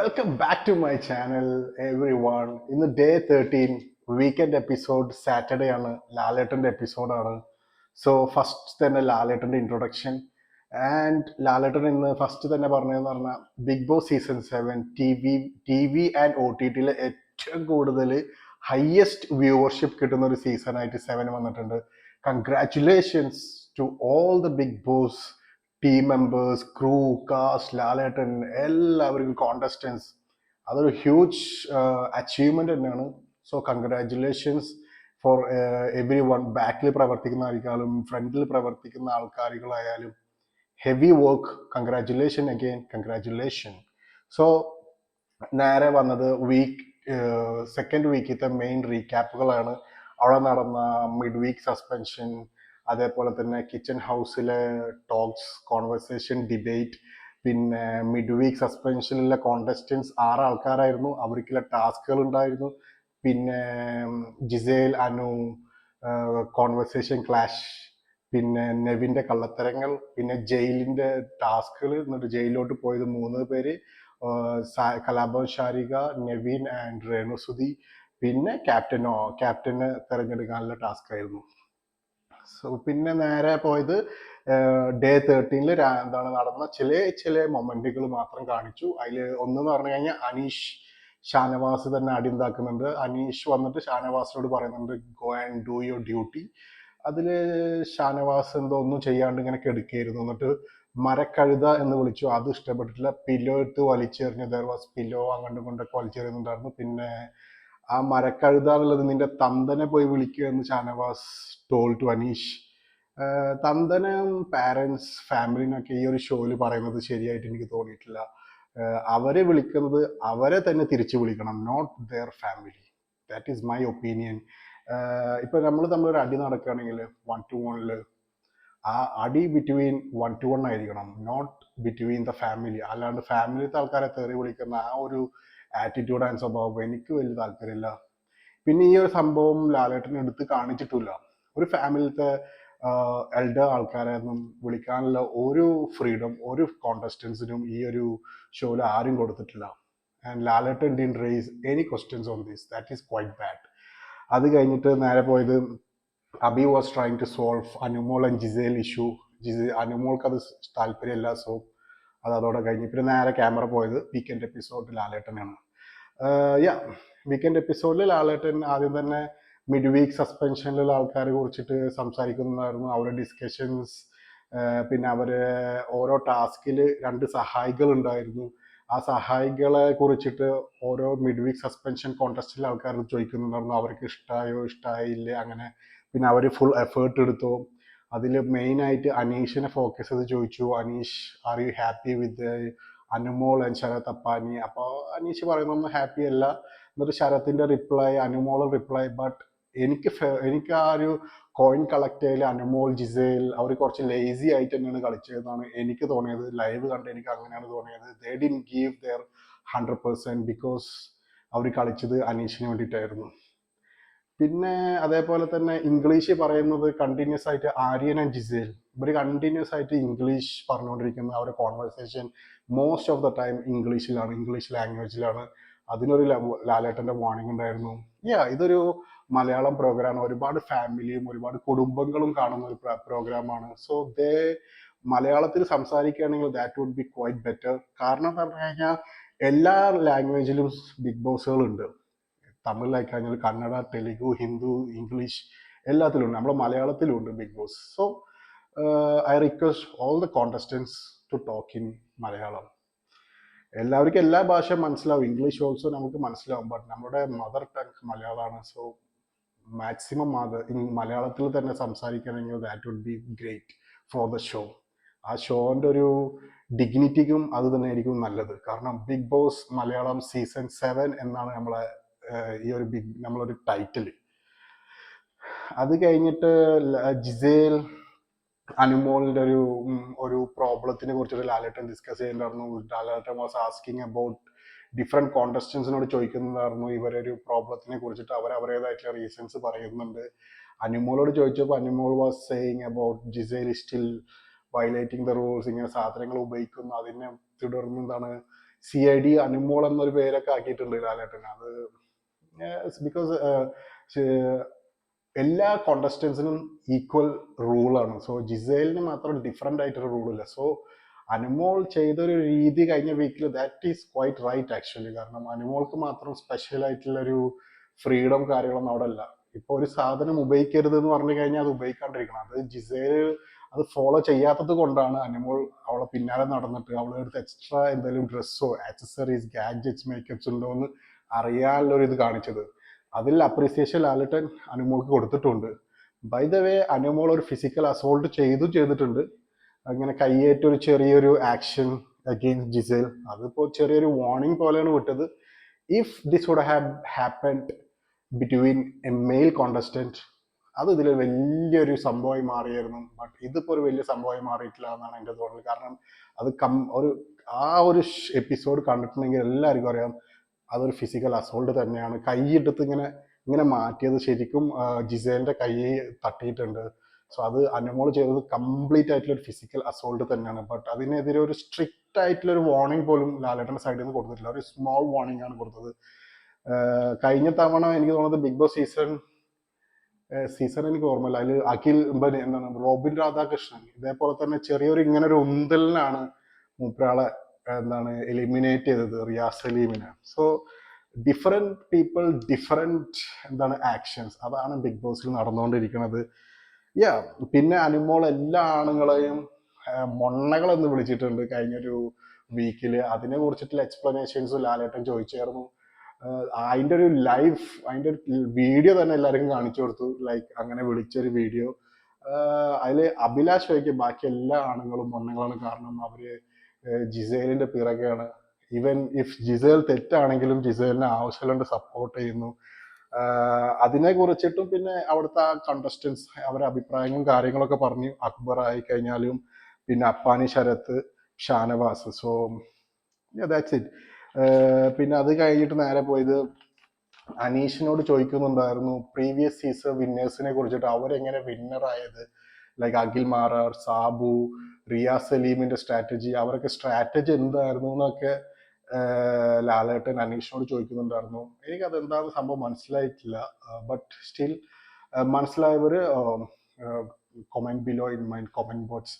Welcome back to my channel, everyone. ഇന്ന് day 13 weekend episode Saturday ആണ്. ലാലേട്ടൻ്റെ എപ്പിസോഡാണ്. സോ ഫസ്റ്റ് തന്നെ ലാലേട്ടൻ്റെ ഇൻട്രൊഡക്ഷൻ. ആൻഡ് ലാലേട്ടൻ ഇന്ന് ഫസ്റ്റ് തന്നെ പറഞ്ഞതെന്ന് പറഞ്ഞാൽ Bigg Boss season 7 TV and OTT ഏറ്റവും കൂടുതൽ ഹയസ്റ്റ് വ്യൂവർഷിപ്പ് കിട്ടുന്ന ഒരു സീസണായിട്ട് 7 വന്നിട്ടുണ്ട്. Congratulations to all the Bigg Boss team members, crew, cast, Lalettan, എല്ലാവർക്കും കോണ്ടസ്റ്റൻസ്. അതൊരു ഹ്യൂജ് അച്ചീവ്മെന്റ് തന്നെയാണ്. So congratulations for every one. ബാക്കിൽ പ്രവർത്തിക്കുന്ന ആൾക്കാരും ഫ്രണ്ടിൽ പ്രവർത്തിക്കുന്ന ആൾക്കാരുകളായാലും heavy work. Congratulation again, congratulation. So നേരെ വന്നത് സെക്കൻഡ് വീക്കിലത്തെ മെയിൻ റീക്യാപ്പുകളാണ്. അവിടെ നടന്ന മിഡ് വീക്ക് സസ്പെൻഷൻ, അതേപോലെ തന്നെ കിച്ചൺ ഹൗസിലെ ടോക്സ്, കോൺവെർസേഷൻ, ഡിബേറ്റ്, പിന്നെ മിഡ് വീക്ക് സസ്പെൻഷനിലെ കോണ്ടസ്റ്റൻസ് 6 ആൾക്കാരായിരുന്നു. അവർക്കുള്ള ടാസ്കുകൾ ഉണ്ടായിരുന്നു. പിന്നെ ജിസേൽ, അനു, കോൺവെർസേഷൻ ക്ലാഷ്, പിന്നെ നെവിൻ്റെ കള്ളത്തരങ്ങൾ, പിന്നെ ജയിലിൻ്റെ ടാസ്കുകൾ. എന്നിട്ട് ജയിലിലോട്ട് പോയത് 3 പേര്, കലാഭവൻ ഷാരിക, നെവിൻ ആൻഡ് രേണുസുതി, പിന്നെ ക്യാപ്റ്റനെ തിരഞ്ഞെടുക്കാനുള്ള ടാസ്ക് ആയിരുന്നു. സോ പിന്നെ നേരെ പോയത് ഡേ 13 എന്താണ് നടന്ന ചില മൊമെന്റുകൾ മാത്രം കാണിച്ചു. അതിൽ ഒന്നെന്ന് പറഞ്ഞു കഴിഞ്ഞാൽ അനീഷ് ഷാനവാസ് തന്നെ അടിയുണ്ടാക്കുന്നുണ്ട്. അനീഷ് വന്നിട്ട് ഷാനവാസിനോട് പറയുന്നുണ്ട് go and do your duty. അതിൽ ഷാനവാസ് എന്തോ ഒന്നും ചെയ്യാണ്ട് ഇങ്ങനെ കെടുക്കുകയായിരുന്നു. എന്നിട്ട് മരക്കഴുത എന്ന് വിളിച്ചു. അത് ഇഷ്ടപ്പെട്ടിട്ടില്ല. പില്ലോ എടുത്ത് വലിച്ചെറിഞ്ഞു. ദർ വാസ് പില്ലോ അങ്ങോട്ടും കൊണ്ടൊക്കെ വലിച്ചെറിയുന്നുണ്ടായിരുന്നു. പിന്നെ ആ മരക്കഴുത എന്നുള്ളത് നിന്റെ തന്തനെ പോയി വിളിക്കുക എന്ന് ഷാനവാസ് ടോൾ ടു അനീഷ്. തന്തനും പാരൻസ് ഫാമിലിനൊക്കെ ഈ ഒരു ഷോയിൽ പറയുന്നത് ശരിയായിട്ട് എനിക്ക് തോന്നിയിട്ടില്ല. അവരെ വിളിക്കുന്നത് അവരെ തന്നെ തിരിച്ചു വിളിക്കണം, not their family. That is my opinion. ഇപ്പൊ നമ്മൾ തമ്മിലൊരു അടി നടക്കുകയാണെങ്കിൽ 1-to-1 ആ അടി ബിറ്റ്വീൻ 1-to-1 ആയിരിക്കണം, നോട്ട് ബിറ്റ്വീൻ ദ ഫാമിലി. അല്ലാണ്ട് ഫാമിലിത്തെ ആൾക്കാരെ തെറി വിളിക്കുന്ന ആ ഒരു ആറ്റിറ്റ്യൂഡ് ആൻഡ് സ്വഭാവം എനിക്ക് വലിയ താല്പര്യമില്ല. പിന്നെ ഈ ഒരു സംഭവം ലാലേട്ടൻ എടുത്ത് കാണിച്ചിട്ടില്ല. ഒരു ഫാമിലിത്തെ എൽഡർ ആൾക്കാരെ ഒന്നും വിളിക്കാനുള്ള ഒരു ഫ്രീഡം ഒരു കോണ്ടസ്റ്റൻസിനും ഈ ഒരു ഷോയിൽ ആരും കൊടുത്തിട്ടില്ല. And Lalettan didn't raise any questions on this. That is quite bad. അത് കഴിഞ്ഞിട്ട് നേരെ പോയത് Abi was trying to solve Anumol and Gizele issue. അനുമോൾക്ക് അത് താല്പര്യമില്ല. സോ അത് അതോടെ കഴിഞ്ഞ് പിന്നെ നേരെ ക്യാമറ പോയത് വീക്കെൻഡ് എപ്പിസോഡ് ലാലേട്ടനാണ്. യാ, വീക്കെൻഡ് എപ്പിസോഡിൽ ലാലേട്ടൻ ആദ്യം തന്നെ മിഡ് വീക്ക് സസ്പെൻഷനിലുള്ള ആൾക്കാരെ കുറിച്ചിട്ട് സംസാരിക്കുന്നുണ്ടായിരുന്നു. അവരുടെ ഡിസ്കഷൻസ്, പിന്നെ അവര് ഓരോ ടാസ്കിൽ 2 സഹായികൾ ഉണ്ടായിരുന്നു. ആ സഹായികളെ കുറിച്ചിട്ട് ഓരോ മിഡ് വീക്ക് സസ്പെൻഷൻ കോntesറ്റിലെ ആൾക്കാർ ചോദിക്കുന്നുണ്ടായിരുന്നു അവർക്ക് ഇഷ്ടമായോ ഇഷ്ടമായില്ലേ അങ്ങനെ. പിന്നെ അവർ ഫുൾ എഫേർട്ട് എടുത്തു. അതിൽ മെയിനായിട്ട് അനീഷിനെ ഫോക്കസ് ചെയ്ത് ചോദിച്ചു, Aneesh are you happy with Anumol and Sarath Appani. അപ്പോൾ അനീഷ് പറയുന്നൊന്നും ഹാപ്പി അല്ല. എന്നിട്ട് ശരത്തിന്റെ റിപ്ലൈ, അനുമോൾ റിപ്ലൈ. ബട്ട് എനിക്ക് ആ ഒരു കോയിൻ കളക്ട് ചെയ്യൽ അനുമോൾ, ജിസേൽ അവർ കുറച്ച് ലേസി ആയിട്ട് തന്നെയാണ് കളിച്ചതെന്നാണ് എനിക്ക് തോന്നിയത്. ലൈവ് കണ്ട് എനിക്ക് അങ്ങനെയാണ് തോന്നിയത്. They didn't give their 100% because അവർ കളിച്ചത് അനീഷിന് വേണ്ടിയിട്ടായിരുന്നു. പിന്നെ അതേപോലെ തന്നെ ഇംഗ്ലീഷ് പറയുന്നത് കണ്ടിന്യൂസ് ആയിട്ട് ആര്യൻ ആൻഡ് ജിസേൽ ഇവർ കണ്ടിന്യൂസ് ആയിട്ട് ഇംഗ്ലീഷ് പറഞ്ഞുകൊണ്ടിരിക്കുന്ന അവരുടെ conversation most of the time ഇംഗ്ലീഷിലാണ്, ഇംഗ്ലീഷ് ലാംഗ്വേജിലാണ്. അതിനൊരു ലാലേട്ടന്റെ വാർണിംഗ് ഉണ്ടായിരുന്നു. ഇതൊരു മലയാളം പ്രോഗ്രാമാണ്. ഒരുപാട് ഫാമിലിയും ഒരുപാട് കുടുംബങ്ങളും കാണുന്ന ഒരു പ്രോഗ്രാമാണ്. സോ മലയാളത്തിൽ സംസാരിക്കുകയാണെങ്കിൽ that would be quite better. കാരണം പറഞ്ഞു കഴിഞ്ഞാൽ എല്ലാ ലാംഗ്വേജിലും ബിഗ് ബോസുകളുണ്ട്. തമിഴിലായി കഴിഞ്ഞാൽ കന്നഡ, തെലുഗു, ഹിന്ദു, ഇംഗ്ലീഷ് എല്ലാത്തിലും ഉണ്ട്. നമ്മളെ മലയാളത്തിലും ഉണ്ട് Bigg Boss. So I request all the contestants to talk in Malayalam. എല്ലാവർക്കും എല്ലാ ഭാഷയും മനസ്സിലാവും, ഇംഗ്ലീഷ് ഓൾസോ നമുക്ക് മനസ്സിലാവും. ബട്ട് നമ്മുടെ മദർ ടങ് മലയാളമാണ്. സോ മാക്സിമം മലയാളത്തിൽ തന്നെ സംസാരിക്കണമെങ്കിൽ that would be great for the show. ആ ഷോന്റെ ഒരു ഡിഗ്നിറ്റിക്കും അത് തന്നെ ആയിരിക്കും നല്ലത്. കാരണം ബിഗ് ബോസ് മലയാളം സീസൺ 7 എന്നാണ് ഈ ഒരു നമ്മളൊരു ടൈറ്റിൽ. അത് കഴിഞ്ഞിട്ട് ജിസേൽ അനുമോളിന്റെ ഒരു പ്രോബ്ലത്തിനെ കുറിച്ചിട്ട് ലാലേട്ടൻ ഡിസ്കസ് ചെയ്യുന്നുണ്ടായിരുന്നു. ലാലേട്ടൻ വാസ് ആസ്കിങ് അബൌട്ട് ഡിഫറെന്റ് കോണ്ടസ്റ്റൻസിനോട് ചോദിക്കുന്നുണ്ടായിരുന്നു ഇവരൊരു പ്രോബ്ലത്തിനെ കുറിച്ചിട്ട്. അവരവരുടേതായിട്ടുള്ള റീസൺസ് പറയുന്നുണ്ട്. അനുമോളോട് ചോദിച്ചപ്പോൾ Anumol was saying about Gizele still violating the rules, ഇങ്ങനെ സാധനങ്ങൾ ഉപയോഗിക്കുന്നു, അതിനെ തുടർന്ന് എന്താണ് CID അനുമോൾ എന്നൊരു പേരൊക്കെ ആക്കിയിട്ടുണ്ട് ലാലേട്ടൻ. അത് ബിക്കോസ് എല്ലാ കോണ്ടസ്റ്റൻസിനും ഈക്വൽ റൂളാണ്. സോ ജിസേലിന് മാത്രം ഡിഫറെൻ്റ് ആയിട്ടൊരു റൂളില്ല. സോ അനുമോൾ ചെയ്തൊരു രീതി കഴിഞ്ഞ വീക്കിൽ that is quite right actually. കാരണം അനുമോൾക്ക് മാത്രം സ്പെഷ്യൽ ആയിട്ടുള്ളൊരു ഫ്രീഡം കാര്യങ്ങളൊന്നും അവിടെ അല്ല. ഇപ്പൊ ഒരു സാധനം ഉപയോഗിക്കരുത് എന്ന് പറഞ്ഞു കഴിഞ്ഞാൽ അത് ഉപയോഗിക്കാണ്ടിരിക്കണം. അത് ജിസേൽ അത് ഫോളോ ചെയ്യാത്തത് കൊണ്ടാണ് അനുമോൾ അവളെ പിന്നാലെ നടന്നിട്ട് അവളുടെ അടുത്ത് എക്സ്ട്രാ എന്തെങ്കിലും ഡ്രസ്സോ ആക്സസറീസ് ഗാഡ്ജറ്റ്സ് മേക്കപ്സ് ഉണ്ടോ എന്ന് അറിയാനുള്ളൊരു ഇത് കാണിച്ചത്. അതിൽ അപ്രീസിയേഷൻ ലാലേട്ടൻ അനുമോൾക്ക് കൊടുത്തിട്ടുണ്ട്. ബൈ ദ വേ അനുമോൾ ഒരു ഫിസിക്കൽ അസോൾട്ട് ചെയ്തിട്ടുണ്ട്. അങ്ങനെ കയ്യേറ്റ ഒരു ചെറിയൊരു ആക്ഷൻ അഗെയിൻസ്റ്റ് ജിസേൽ. അതിപ്പോ ചെറിയൊരു വാർണിംഗ് പോലെയാണ് വിട്ടത്. If this would have happened between a male contestant അത് ഇതിൽ വലിയൊരു സംഭവമായി മാറിയായിരുന്നു. ബട്ട് ഇതിപ്പോ ഒരു വലിയ സംഭവമായി മാറിയിട്ടില്ല എന്നാണ് എൻ്റെ തോന്നൽ. കാരണം അത് ഒരു എപ്പിസോഡ് കണ്ടിട്ടുണ്ടെങ്കിൽ എല്ലാവർക്കും അറിയാം അതൊരു ഫിസിക്കൽ അസോൾട്ട് തന്നെയാണ്. കൈയെടുത്ത് ഇങ്ങനെ ഇങ്ങനെ മാറ്റിയത് ശരിക്കും ജിസേലിന്റെ കൈ തട്ടിയിട്ടുണ്ട്. സോ അത് അനുമോൾ ചെയ്തത് കംപ്ലീറ്റ് ആയിട്ടുള്ള ഒരു ഫിസിക്കൽ അസോൾട്ട് തന്നെയാണ്. ബട്ട് അതിനെതിരെ ഒരു സ്ട്രിക്റ്റ് ആയിട്ടുള്ള ഒരു വാർണിംഗ് പോലും ലാലേട്ടന്റെ സൈഡിൽ നിന്ന് കൊടുത്തിട്ടില്ല. ഒരു സ്മോൾ വാർണിംഗ് ആണ് കൊടുത്തത്. കഴിഞ്ഞ തവണ എനിക്ക് തോന്നുന്നത് ബിഗ് ബോസ് സീസൺ എനിക്ക് ഓർമ്മയില്ല. അതിൽ അഖിൽ എന്താണ് റോബിൻ രാധാകൃഷ്ണൻ ഇതേപോലെ തന്നെ ചെറിയൊരു ഇങ്ങനെ ഒരു ഉന്തലിനാണ് മൂപ്പരാളെ എന്താണ് എലിമിനേറ്റ് ചെയ്തത്, റിയാസ് സലീമിനെ. സോ ഡിഫറെന്റ് പീപ്പിൾ ഡിഫറെന്റ് എന്താണ് ആക്ഷൻസ്, അതാണ് ബിഗ് ബോസിൽ നടന്നുകൊണ്ടിരിക്കുന്നത്. യാ പിന്നെ അനുമോൾ എല്ലാ ആണുങ്ങളെയും മൊണ്ണകൾ എന്ന് വിളിച്ചിട്ടുണ്ട് കഴിഞ്ഞൊരു വീക്കില്. അതിനെ കുറിച്ചിട്ടുള്ള എക്സ്പ്ലനേഷൻസ് ലാലേട്ടൻ ചോദിച്ചായിരുന്നു. അതിന്റെ ഒരു അതിന്റെ വീഡിയോ തന്നെ എല്ലാവർക്കും കാണിച്ചു കൊടുത്തു. ലൈക്ക് അങ്ങനെ വിളിച്ചൊരു വീഡിയോ. അതില് അഭിലാഷ് ചോദിക്കും ബാക്കി എല്ലാ ആണുങ്ങളും മൊണ്ണകളാണ്, കാരണം അവര് ജിസേലിന്റെ പിറകെയാണ്. ഈവൻ ഇഫ് ജിസേൽ തെറ്റാണെങ്കിലും ജിസേലിനെ ആവശ്യമുണ്ട് സപ്പോർട്ട് ചെയ്യുന്നു. അതിനെ കുറിച്ചിട്ടും പിന്നെ അവിടുത്തെ ആ കണ്ടസ്റ്റൻസ് അവരുടെ അഭിപ്രായങ്ങളും കാര്യങ്ങളൊക്കെ പറഞ്ഞു. അക്ബർ ആയി കഴിഞ്ഞാലും പിന്നെ Appani Sarath, Shanavas. So that's it. പിന്നെ അത് കഴിഞ്ഞിട്ട് നേരെ പോയത് അനീഷിനോട് ചോദിക്കുന്നുണ്ടായിരുന്നു പ്രീവിയസ് സീസൺ വിന്നേഴ്സിനെ കുറിച്ചിട്ട്, അവരെങ്ങനെ വിന്നറായത്. ലൈക്ക് അഖിൽ മാറാർ, സാബു, റിയാസ് സലീമിന്റെ സ്ട്രാറ്റജി, അവരൊക്കെ സ്ട്രാറ്റജി എന്തായിരുന്നു എന്നൊക്കെ ലാലേട്ടൻ അനീഷിനോട് ചോദിക്കുന്നുണ്ടായിരുന്നു. എനിക്ക് അത് എന്താണെന്ന് സംഭവം മനസ്സിലായിട്ടില്ല. ബട്ട് സ്റ്റിൽ മനസ്സിലായവര് comment below in my comment box.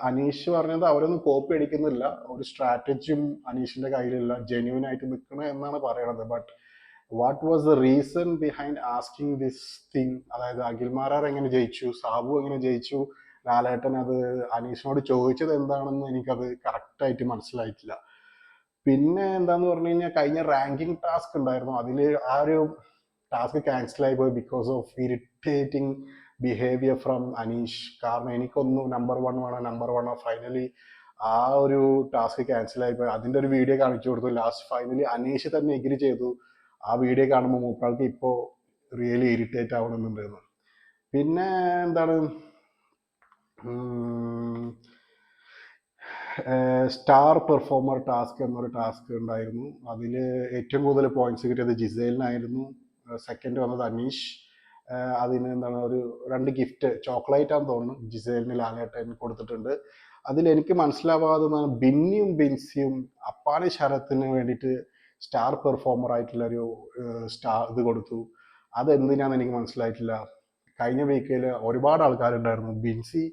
Aneesh പറഞ്ഞത് അവരൊന്നും കോപ്പി അടിക്കുന്നില്ല, ഒരു സ്ട്രാറ്റജിയും അനീഷിന്റെ കയ്യിലില്ല, ജെന്യൂൻ ആയിട്ട് നിൽക്കണം എന്നാണ് പറയണത്. But what was the reason behind asking this thing, അതായത് അഖിൽമാരാർ എങ്ങനെ ജയിച്ചു, സാബു എങ്ങനെ ജയിച്ചു, ലാലേട്ടൻ അത് അനീഷിനോട് ചോദിച്ചത് എന്താണെന്ന് എനിക്കത് കറക്റ്റായിട്ട് മനസ്സിലായിട്ടില്ല. പിന്നെ എന്താന്ന് പറഞ്ഞു കഴിഞ്ഞാൽ കഴിഞ്ഞ റാങ്കിങ് ടാസ്ക് ഉണ്ടായിരുന്നു, അതിൽ ആ ഒരു ടാസ്ക് ക്യാൻസൽ ആയി പോയി because of irritating behaviour from Aneesh. കാരണം എനിക്കൊന്നും നമ്പർ 1 വേണം, നമ്പർ 1 ഫൈനലി ആ ഒരു ടാസ്ക് ക്യാൻസൽ ആയി പോയി. അതിന്റെ ഒരു വീഡിയോ കാണിച്ചു കൊടുത്തു. ലാസ്റ്റ് ഫൈനലി അനീഷ് തന്നെ എഗ്രി ചെയ്തു. ആ വീഡിയോ കാണുമ്പോൾ മൂപ്പാൾക്ക് ഇപ്പോൾ റിയലി ഇറിറ്റേറ്റ് ആവണമെന്നുണ്ടായിരുന്നു. പിന്നെ എന്താണ് സ്റ്റാർ പെർഫോമർ ടാസ്ക് എന്നൊരു ടാസ്ക് ഉണ്ടായിരുന്നു. അതിൽ ഏറ്റവും കൂടുതൽ പോയിന്റ്സ് കിട്ടിയത് ജിസേലിനായിരുന്നു. സെക്കൻഡ് വന്നത് അനീഷ്. അതിന് എന്താണ് ഒരു 2 ഗിഫ്റ്റ് ചോക്ലേറ്റ് ആണെന്ന് തോന്നുന്നു ജിസേലിന് ലാലേട്ടൻ കൊടുത്തിട്ടുണ്ട്. അതിൽ എനിക്ക് മനസ്സിലാവാതെ ബിന്നിയും ബിൻസിയും അപ്പാനി ശരത്തിന് വേണ്ടിയിട്ട് സ്റ്റാർ പെർഫോമർ ആയിട്ടുള്ള ഒരു സ്റ്റാർ ഇത് കൊടുത്തു. അതെന്തിനാന്ന് എനിക്ക് മനസ്സിലായിട്ടില്ല. കഴിഞ്ഞ വീക്കിൽ ഒരുപാട് ആൾക്കാരുണ്ടായിരുന്നു. Binsy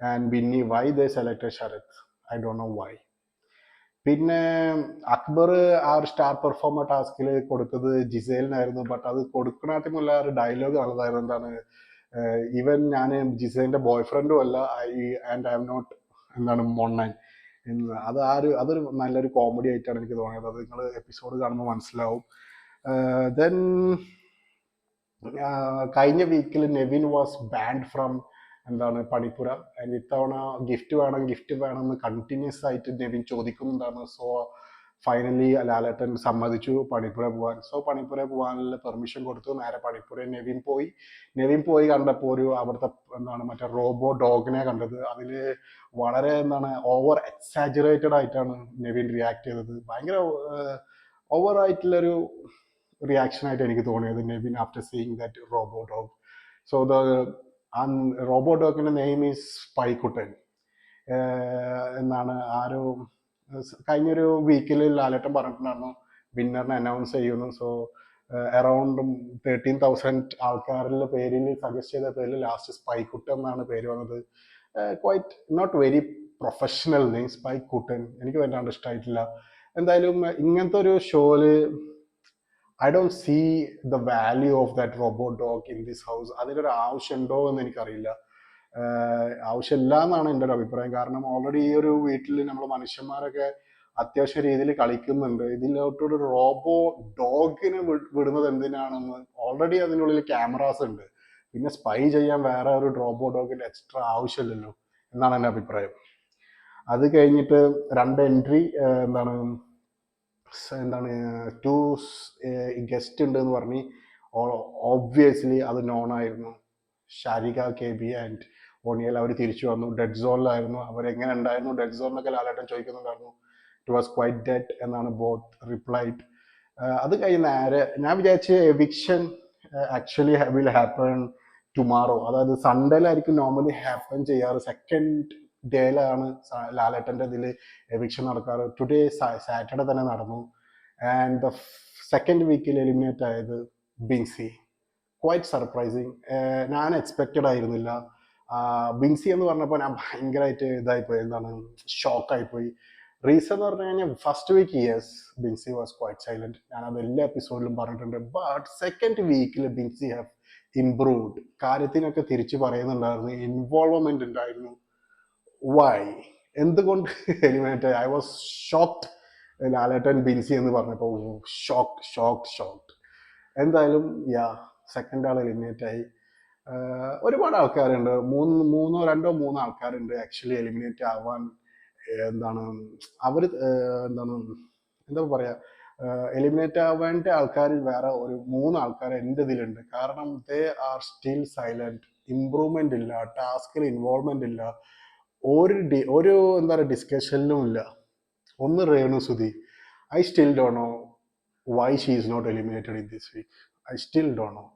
and Binny, why they selected Sarath, I don't know why. പിന്നെ അക്ബർ ആ ഒരു സ്റ്റാർ പെർഫോമർ ടാസ്കിൽ കൊടുത്തത് ജിസേലിനായിരുന്നു. ബട്ട് അത് കൊടുക്കണാറ്റുമുള്ള ഒരു ഡയലോഗ് നല്ലതായിരുന്നു. എന്താണ് ഈവൻ ഞാൻ ജിസേലിന്റെ ബോയ് ഫ്രണ്ടും അല്ല, ആൻഡ് ഐ എം നോട്ട് എന്താണ് മൊണ്ണൻ എന്ന്. അതൊരു നല്ലൊരു കോമഡി ആയിട്ടാണ് എനിക്ക് തോന്നിയത്. അത് നിങ്ങൾ എപ്പിസോഡ് കാണുമ്പോൾ മനസ്സിലാവും. ദെൻ കഴിഞ്ഞ വീക്കിൽ നെവിൻ വാസ് ബാൻഡ് ഫ്രം എന്താണ് പണിപ്പുര. ആൻഡ് ഇത്തവണ ഗിഫ്റ്റ് വേണം എന്ന് കണ്ടിന്യൂസ് ആയിട്ട് നെവിൻ ചോദിക്കുന്നുണ്ടായിരുന്നു. സോ ഫൈനലി ലാലേട്ടൻ സമ്മതിച്ചു പണിപ്പുര പോകാൻ. സോ പണിപ്പുര പോകാനുള്ള പെർമിഷൻ കൊടുത്തു. നേരെ പണിപ്പുര നെവിൻ പോയി കണ്ടപ്പോൾ അവിടുത്തെ എന്താണ് മറ്റേ റോബോ ഡോഗിനെ കണ്ടത്. അതിൽ വളരെ എന്താണ് ഓവർ എക്സാജറേറ്റഡ് ആയിട്ടാണ് നെവിൻ റിയാക്ട് ചെയ്തത്. ഭയങ്കര ഓവർ ആയിട്ടുള്ളൊരു റിയാക്ഷൻ ആയിട്ട് എനിക്ക് തോന്നിയത് Nevin after seeing that robo dog. So the robo ഡോഗിന്റെ നെയിം ഈസ് പൈക്കുട്ടൻ എന്നാണ് ആരോ കഴിഞ്ഞൊരു വീക്കിൽ ലാലേട്ടൻ പറഞ്ഞിട്ടുണ്ടായിരുന്നു വിന്നറിനെ അനൗൺസ് ചെയ്യുന്നു. സോ അറൗണ്ട് 13,000 ആൾക്കാരുടെ പേരിൽ സജസ്റ്റ് ചെയ്ത പേരിൽ ലാസ്റ്റ് സ്പൈക്കുട്ടൻ എന്നാണ് പേര് വന്നത്. Quite not very professional name Spikuttan, എനിക്ക് വല്ലാണ്ട് ഇഷ്ടമായിട്ടില്ല. എന്തായാലും ഇങ്ങനത്തെ ഒരു ഷോയില് I don't see the value of that robot dog in this house. അതിനൊരു ആവശ്യമുണ്ടോ എന്ന് എനിക്കറിയില്ല. ആവശ്യമില്ല എന്നാണ് എൻ്റെ ഒരു അഭിപ്രായം. കാരണം ഓൾറെഡി ഈ ഒരു വീട്ടിൽ നമ്മൾ മനുഷ്യന്മാരൊക്കെ അത്യാവശ്യ രീതിയിൽ കളിക്കുന്നുണ്ട്. ഇതിലോട്ടൊരു റോബോ ഡോഗിനെ വിടുന്നത് എന്തിനാണെന്ന്, ഓൾറെഡി അതിനുള്ളിൽ ക്യാമറാസ് ഉണ്ട്. പിന്നെ സ്പൈ ചെയ്യാൻ വേറെ ഒരു റോബോ ഡോഗിന്റെ എക്സ്ട്രാ ആവശ്യമില്ലല്ലോ എന്നാണ് എൻ്റെ അഭിപ്രായം. അത് കഴിഞ്ഞിട്ട് രണ്ട് എൻട്രി എന്താണ് ടു ഗസ്റ്റ് ഉണ്ട് എന്ന് പറഞ്ഞ് ഓബ്വിയസ്ലി അത് നോൺ ആയിരുന്നു. ഷാരിക കെ.ബി ആൻഡ് ഓണിയൽ അവർ തിരിച്ചു വന്നു. ഡെഡ് സോണിലായിരുന്നു. അവരെങ്ങനെ ഉണ്ടായിരുന്നു ഡെഡ് സോണിലൊക്കെ ലാലേട്ടൻ ചോദിക്കുന്നുണ്ടായിരുന്നു. ഇറ്റ് വാസ് ക്വൈറ്റ് ഡെഡ് എന്നാണ് ബോത്ത് റിപ്ലൈഡ്. അത് കഴിഞ്ഞ് നേരെ ഞാൻ വിചാരിച്ച് eviction actually will happen tomorrow, അതായത് സൺഡേയിലായിരിക്കും നോർമലി ഹാപ്പൻ ചെയ്യാറ്. സെക്കൻഡ് ഡേയിലാണ് ലാലേട്ടൻ്റെ ഇതിൽ എവിക്ഷൻ നടക്കാറ്. ടുഡേ സാറ്റർഡേ തന്നെ നടന്നു. ആൻഡ് ദ സെക്കൻഡ് വീക്കിൽ എലിമിനേറ്റ് ആയത് ബിൻസി. Quite surprising. ഞാൻ എക്സ്പെക്റ്റഡ് ആയിരുന്നില്ല. ബിൻസി എന്ന് പറഞ്ഞപ്പോൾ ഞാൻ ഭയങ്കരമായിട്ട് ഇതായിപ്പോയി, ഷോക്കായിപ്പോയി. റീസൺ എന്ന് പറഞ്ഞു കഴിഞ്ഞാൽ first week yes Binsy was quite silent, ഞാനത് എല്ലാ എപ്പിസോഡിലും പറഞ്ഞിട്ടുണ്ട്. ബട്ട് സെക്കൻഡ് വീക്കിൽ ബിൻസി ഹാവ് ഇംപ്രൂവ്ഡ്. കാര്യത്തിനൊക്കെ തിരിച്ചു പറയുന്നുണ്ടായിരുന്നു, ഇൻവോൾവ്മെന്റ് ഉണ്ടായിരുന്നു. വൈ, എന്തുകൊണ്ട് എലിമിനേറ്റ് ആയി? I was shocked. Lalettan Binsy എന്ന് പറഞ്ഞപ്പോൾ ഷോക്ക്ഡ്. എന്തായാലും സെക്കൻഡ് ആൾ എലിമിനേറ്റ് ആയി. ഒരുപാട് ആൾക്കാരുണ്ട്, രണ്ടോ മൂന്നോ ആൾക്കാരുണ്ട് ആക്ച്വലി എലിമിനേറ്റ് ആവാൻ. അവർ എന്താ പറയാ, എലിമിനേറ്റ് ആവേണ്ട ആൾക്കാരിൽ വേറെ ഒരു 3 ആൾക്കാർ എൻ്റെ ഇതിലുണ്ട്. കാരണം they are still silent, improvement ഇല്ല, ടാസ്കിൽ ഇൻവോൾവ്മെന്റ് ഇല്ല, ഒരു ഡിസ്കഷനിലും ഇല്ല. ഒന്ന് Renu Sudhi, I still don't know why she is not eliminated in this week. I still don't know.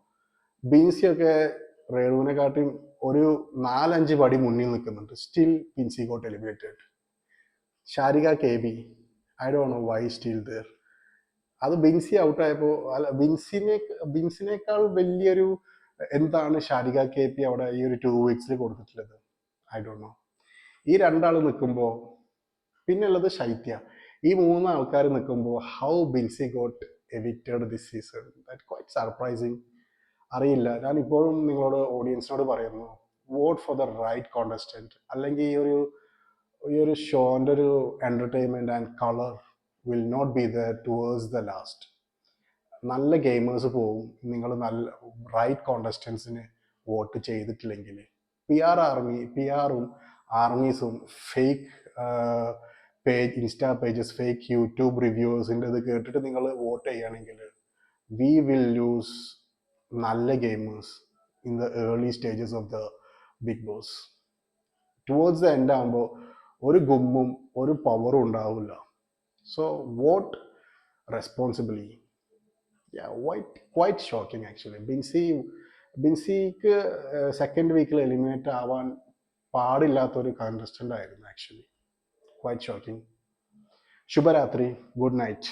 Binsy ഒക്കെ രേണുവിനെ കാട്ടിയും ഒരു 4-5 പടി മുന്നിൽ നിൽക്കുന്നുണ്ട്. Still Binsy got eliminated. Sharika K B, I don't know why still there. അത് ബിൻസി ഔട്ടായപ്പോൾ, അല്ല ബിൻസിനേക്കാൾ വലിയൊരു എന്താണ് ഷാരിക കെ.ബി അവിടെ ഈ ഒരു 2 വീക്സിൽ കൊടുത്തിട്ടുള്ളത്? I don't no. ഈ രണ്ടാൾ നിൽക്കുമ്പോൾ, പിന്നെ ഉള്ളത് ശൈത്യ. ഈ 3 ആൾക്കാർ നിൽക്കുമ്പോൾ how Binsy got evicted this season, that quite surprising. അറിയില്ല. ഞാൻ ഇപ്പോഴും നിങ്ങളോട് ഓഡിയൻസിനോട് പറയുന്നു, vote for the right contestant. അല്ലെങ്കിൽ ഈ ഒരു ഷോന്റെ ഒരു entertainment and colour will not be there towards the last. നല്ല ഗെയിമേഴ്സ് പോവും നിങ്ങൾ നല്ല റൈറ്റ് കോണ്ടസ്റ്റൻസിന് വോട്ട് ചെയ്തിട്ടില്ലെങ്കിൽ. PR-ഉം ആർമീസും fake insta pages, fake YouTube റിവ്യൂവേഴ്സിൻ്റെ ഇത് കേട്ടിട്ട് നിങ്ങൾ വോട്ട് ചെയ്യുകയാണെങ്കിൽ വി വിൽ ലൂസ് നല്ല gamers in the early stages of the Bigg Boss. Towards the end ആകുമ്പോൾ ഒരു ഗുമ്മും ഒരു പവറും ഉണ്ടാവില്ല. So vote responsibly. Quite shocking actually. ബിൻസിക്ക് സെക്കൻഡ് വീക്കിൽ എലിമിനേറ്റ് ആവാൻ പാടില്ലാത്തൊരു കണ്ടസ്റ്റന്റ് ആയിരുന്നു ആക്ച്വലി. Quite shocking. ശുഭരാത്രി, ഗുഡ് നൈറ്റ്.